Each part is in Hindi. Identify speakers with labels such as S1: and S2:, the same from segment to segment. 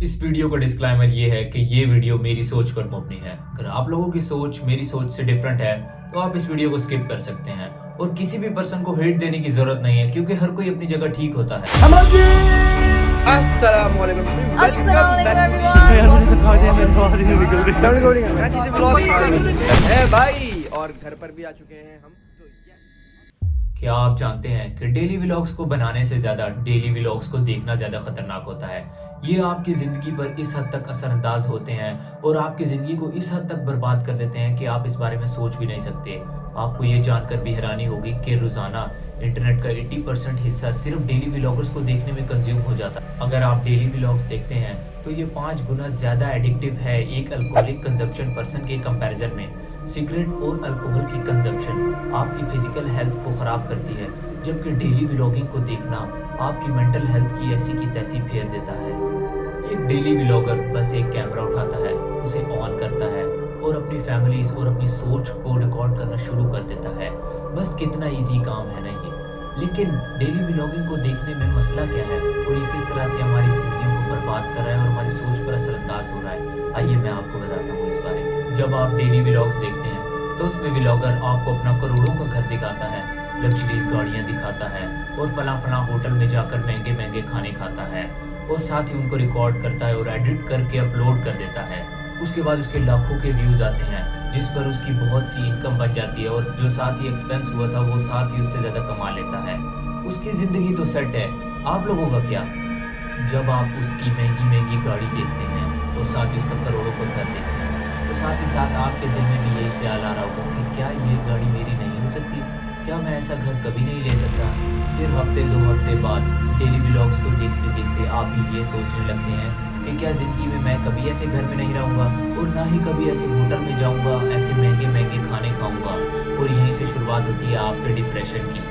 S1: इस वीडियो का डिस्क्लेमर ये है कि ये वीडियो मेरी सोच पर मबनी है। अगर आप लोगों की सोच मेरी सोच से डिफरेंट है तो आप इस वीडियो को स्किप कर सकते हैं और किसी भी पर्सन को हेट देने की जरूरत नहीं है क्योंकि हर कोई अपनी जगह ठीक होता है।
S2: भाई और घर पर भी आ चुके हैं हम तो
S1: क्या आप जानते हैं कि डेली व्लॉग्स को बनाने से ज्यादा डेली व्लॉग्स को देखना ज्यादा खतरनाक होता है। ये आपकी जिंदगी पर इस हद तक असरअंदाज होते हैं और आपकी जिंदगी को इस हद तक बर्बाद कर देते हैं कि आप इस बारे में सोच भी नहीं सकते। आपको ये जानकर भी हैरानी होगी कि रोजाना इंटरनेट का 80% हिस्सा सिर्फ डेली व्लॉगर्स को देखने में कंज्यूम हो जाता है। अगर आप डेली व्लॉग्स देखते हैं तो ये 5 गुना ज्यादा एडिक्टिव है एक अल्कोहलिक कंजप्शन पर्सन के कंपैरिजन में। सिगरेट और अल्कोहल की कंजप्शन आपकी फिजिकल हेल्थ को खराब करती है, जबकि डेली व्लॉगिंग को देखना आपकी मेंटल हेल्थ की ऐसी की तैसी फेर देता है। एक डेली व्लॉगर बस एक कैमरा उठाता है, उसे ऑन करता है और अपनी फैमिलीज और अपनी सोच को रिकॉर्ड करना शुरू कर देता है। बस कितना इजी काम है ना ये। लेकिन डेली व्लॉगिंग को देखने में मसला क्या है और ये किस तरह से हमारी जिंदगियों को बर्बाद कर रहा है और हमारी सोच पर असरअंदाज हो रहा है, आइए मैं आपको बताता हूँ इस बारे में। जब आप डेली व्लॉग्स देखते हैं तो उसमें व्लॉगर आपको अपना करोड़ों का घर दिखाता है, लग्जरीज गाड़ियाँ दिखाता है और फला होटल में जाकर महंगे महंगे खाने खाता है और साथ ही उनको रिकॉर्ड करता है और एडिट करके अपलोड कर देता है। उसके बाद उसके लाखों के व्यूज आते हैं जिस पर उसकी बहुत सी इनकम बन जाती है और जो साथ ही एक्सपेंस हुआ था वो साथ ही उससे ज़्यादा कमा लेता है। उसकी ज़िंदगी तो सेट है, आप लोगों का क्या? जब आप उसकी महंगी महंगी गाड़ी देखते हैं और साथ ही उसका करोड़ों का घर देखते हैं तो साथ ही साथ आपके दिल में भी यही ख्याल आ रहा होगा कि क्या ये गाड़ी मेरी नहीं हो सकती, क्या मैं ऐसा घर कभी नहीं ले सकता। फिर हफ्ते 2 हफ्ते बाद डेली व्लॉग्स को देखते देखते आप भी ये सोचने लगते हैं कि क्या ज़िंदगी में मैं कभी ऐसे घर में नहीं रहूँगा और ना ही कभी ऐसे होटल में जाऊँगा, ऐसे महंगे महंगे खाने खाऊँगा। और यहीं से शुरुआत होती है आपके डिप्रेशन की।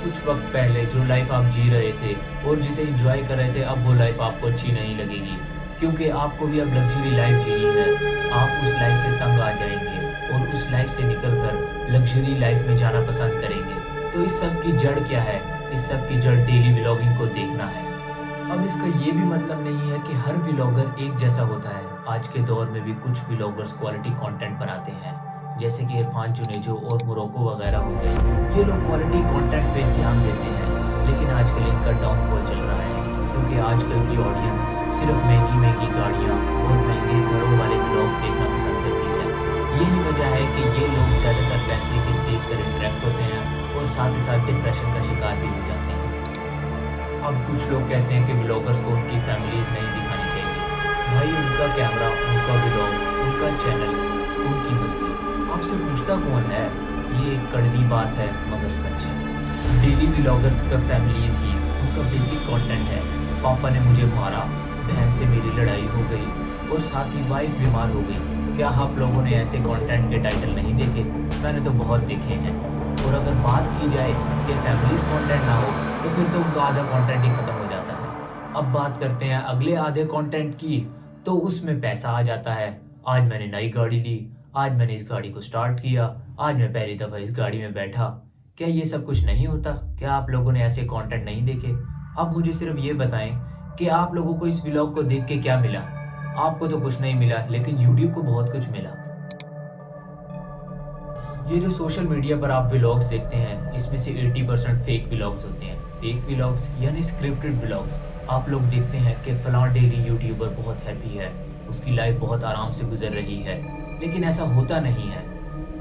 S1: कुछ वक्त पहले जो लाइफ आप जी रहे थे और जिसे एंजॉय कर रहे थे, अब वो लाइफ आपको अच्छी नहीं लगेगी क्योंकि आपको भी अब लग्जरी लाइफ जीनी है। आप उस लाइफ से तंग आ जाएंगे और उस लाइफ से निकलकर लग्जरी लाइफ में जाना पसंद करेंगे। तो इस सब की जड़ क्या है? इस सब की जड़ डेली व्लॉगिंग को देखना है। अब इसका ये भी मतलब नहीं है कि हर व्लॉगर एक जैसा होता है। आज के दौर में भी कुछ व्लॉगर्स क्वालिटी कंटेंट बनाते हैं, जैसे कि इरफान जुनेजो और मोरक्को वगैरह हो गए। ये लोग क्वालिटी कंटेंट पे ध्यान देते हैं, लेकिन आजकल इनका डाउनफॉल चल रहा है क्योंकि आजकल की ऑडियंस सिर्फ महंगी महंगी गाड़ियाँ और महंगे घरों वाले व्लॉग्स देखना पसंद करती है। यही वजह है कि ये लोग ज़्यादातर पैसे के देखकर इंटरेक्ट होते हैं और साथ ही साथ डिप्रेशन का शिकार भी हो जाते हैं। अब कुछ लोग कहते हैं कि व्लॉगर्स को उनकी फैमिलीज नहीं दिखानी चाहिए। भाई उनका कैमरा, उनका व्लॉग, उनका चैनल, उनकी मर्जी। आपसे पूछता कौन है? ये एक कड़वी बात है मगर सच है। डेली व्लॉगर्स का फैमिलीज ही उनका बेसिक कंटेंट है। पापा ने मुझे मारा, बहन से मेरी लड़ाई हो गई और साथ ही वाइफ बीमार हो गई। क्या आप लोगों ने ऐसे कंटेंट के टाइटल नहीं देखे? मैंने तो बहुत देखे हैं। और अगर बात की जाए कि फैमिलीज कंटेंट ना हो तो फिर तो उनका आधा कंटेंट ही खत्म हो जाता है। अब बात करते हैं अगले आधे कंटेंट की, तो उसमें पैसा आ जाता है। आज मैंने नई गाड़ी ली, आज मैंने इस गाड़ी को स्टार्ट किया, आज मैं पहली दफ़ा इस गाड़ी में बैठा। क्या ये सब कुछ नहीं होता? क्या आप लोगों ने ऐसे कंटेंट नहीं देखे? अब मुझे सिर्फ ये बताएं कि आप लोगों को इस व्लॉग को देख के क्या मिला? आपको तो कुछ नहीं मिला, लेकिन यूट्यूब को बहुत कुछ मिला। ये जो सोशल मीडिया पर आप व्लॉग्स देखते हैं, इसमें से 80% फेक व्लॉग्स होते हैं। फेक व्लॉग्स यानी स्क्रिप्टेड व्लॉग्स। आप लोग देखते हैं कि फलां डेली यूट्यूबर बहुत हैप्पी है, उसकी लाइफ बहुत आराम से गुजर रही है, लेकिन ऐसा होता नहीं है।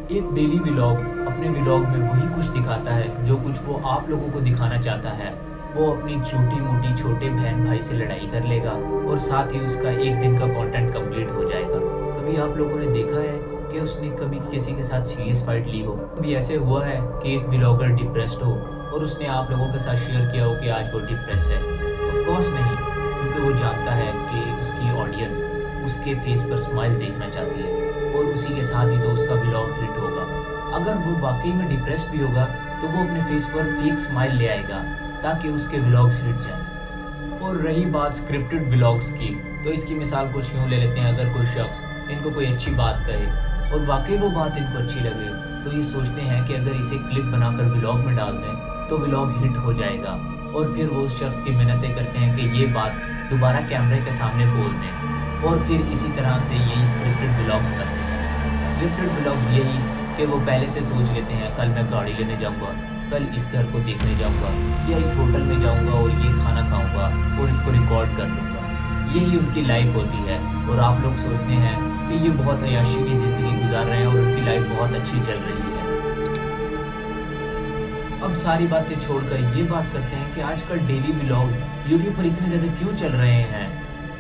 S1: एक डेली व्लॉग अपने व्लॉग में वही कुछ दिखाता है जो कुछ वो आप लोगों को दिखाना चाहता है। वो अपनी छोटी मोटी छोटे बहन भाई से लड़ाई कर लेगा और साथ ही उसका एक दिन का कंटेंट कंप्लीट हो जाएगा। कभी आप लोगों ने देखा है कि उसने कभी किसी के साथ सीरियस फाइट ली हो? कभी ऐसे हुआ है कि एक व्लॉगर डिप्रेस्ड हो और उसने आप लोगों के साथ शेयर किया हो कि आज वो डिप्रेस है? ऑफ कोर्स नहीं, क्योंकि वो जानता है कि उसकी ऑडियंस उसके फेस पर स्माइल देखना चाहती है और उसी के साथ ही तो उसका व्लॉग हिट होगा। अगर वो वाकई में डिप्रेस भी होगा तो वो अपने फेस पर फेक स्माइल ले आएगा ताकि उसके व्लॉग्स हिट जाएं। और रही बात स्क्रिप्टेड व्लॉग्स की, तो इसकी मिसाल कुछ यूँ ले लेते हैं। अगर कोई शख्स इनको कोई अच्छी बात कहे और वाकई वो बात इनको अच्छी लगे तो ये सोचते हैं कि अगर इसे क्लिप बनाकर व्लॉग में डाल दें तो व्लॉग हिट हो जाएगा और फिर वो उस शख्स की मिन्नतें करते हैं कि ये बात दोबारा कैमरे के सामने बोल दें। और फिर इसी तरह से यही स्क्रिप्टेड व्लॉग्स बनते हैं। स्क्रिप्टेड व्लॉग्स यही कि वो पहले से सोच लेते हैं, कल मैं गाड़ी लेने जाऊंगा, कल इस घर को देखने जाऊंगा, या इस होटल में जाऊंगा और ये खाना खाऊंगा और इसको रिकॉर्ड कर लूंगा। यही उनकी लाइफ होती है और आप लोग सोचते हैं कि ये बहुत अय्याशी की ज़िंदगी गुजार रहे हैं और उनकी लाइफ बहुत अच्छी चल रही है। अब सारी बातें छोड़कर ये बात करते हैं कि आजकल डेली व्लॉग्स यूट्यूब पर इतने ज़्यादा क्यों चल रहे हैं।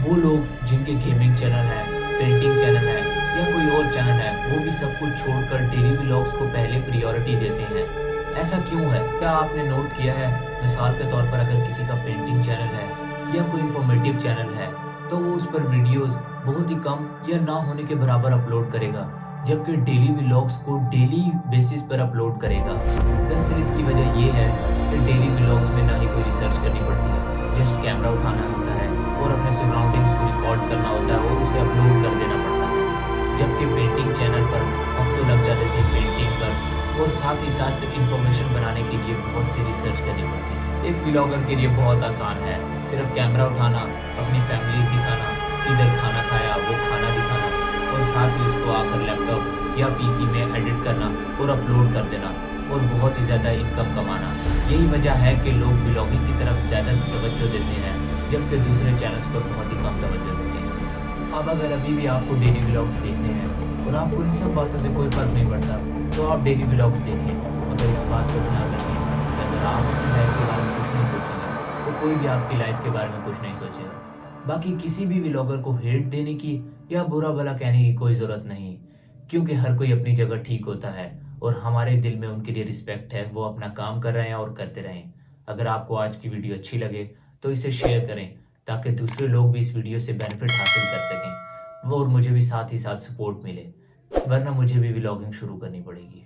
S1: वो लोग जिनके गेमिंग चैनल है, पेंटिंग चैनल है या कोई और चैनल है, वो भी सब कुछ छोड़कर डेली व्लॉग्स को पहले प्रायोरिटी देते हैं। ऐसा क्यों है? क्या आपने नोट किया है, मिसाल के तौर पर अगर किसी का पेंटिंग चैनल है या कोई इंफॉर्मेटिव चैनल है तो वो उस पर वीडियोस बहुत ही कम या ना होने के बराबर अपलोड करेगा, जबकि डेली व्लॉग्स को डेली बेसिस पर अपलोड करेगा। दरअसल इसकी वजह ये है कि डेली व्लॉग्स में ना ही कोई रिसर्च करनी पड़ती है, जस्ट कैमरा उठाना होता है और अपने सराउंडिंग्स को रिकॉर्ड करना होता है और उसे अपलोड कर देना पड़ता है। जबकि पेंटिंग चैनल पर हफ्तों लग जाते थे पेंटिंग पर और साथ ही साथ इन्फॉर्मेशन बनाने के लिए बहुत सी रिसर्च करनी पड़ती थी। एक व्लॉगर के लिए बहुत आसान है, सिर्फ कैमरा उठाना, अपनी फैमिलीज दिखाना, किधर खाना खाया वो खाना दिखाना और साथ ही उसको आकर लैपटॉप या पीसी में एडिट करना और अपलोड कर देना और बहुत ही ज़्यादा इनकम कमाना। यही वजह है कि लोग व्लॉगिंग की तरफ ज़्यादा तवज्जो देते हैं, जबकि दूसरे चैनल्स पर बहुत ही कम तवज्जो देते हैं। अब अगर अभी भी आपको डेली व्लॉग्स देखने हैं और आपको इन सब बातों से कोई फ़र्क नहीं पड़ता तो आप डेली व्लॉग्स देखें, मगर इस बात का ध्यान रखें कि अगर आप अपनी लाइफ के बारे में कुछ नहीं सोचेंगे तो कोई भी आपकी लाइफ के बारे में कुछ नहीं सोचेगा। बाकी किसी भी व्लॉगर को हेट देने की या बुरा भला कहने की कोई ज़रूरत नहीं, क्योंकि हर कोई अपनी जगह ठीक होता है और हमारे दिल में उनके लिए रिस्पेक्ट है। वो अपना काम कर रहे हैं और करते रहें। अगर आपको आज की वीडियो अच्छी लगे तो इसे शेयर करें ताकि दूसरे लोग भी इस वीडियो से बेनिफिट हासिल कर सकें वो और मुझे भी साथ ही साथ सपोर्ट मिले, वरना मुझे भी व्लॉगिंग शुरू करनी पड़ेगी।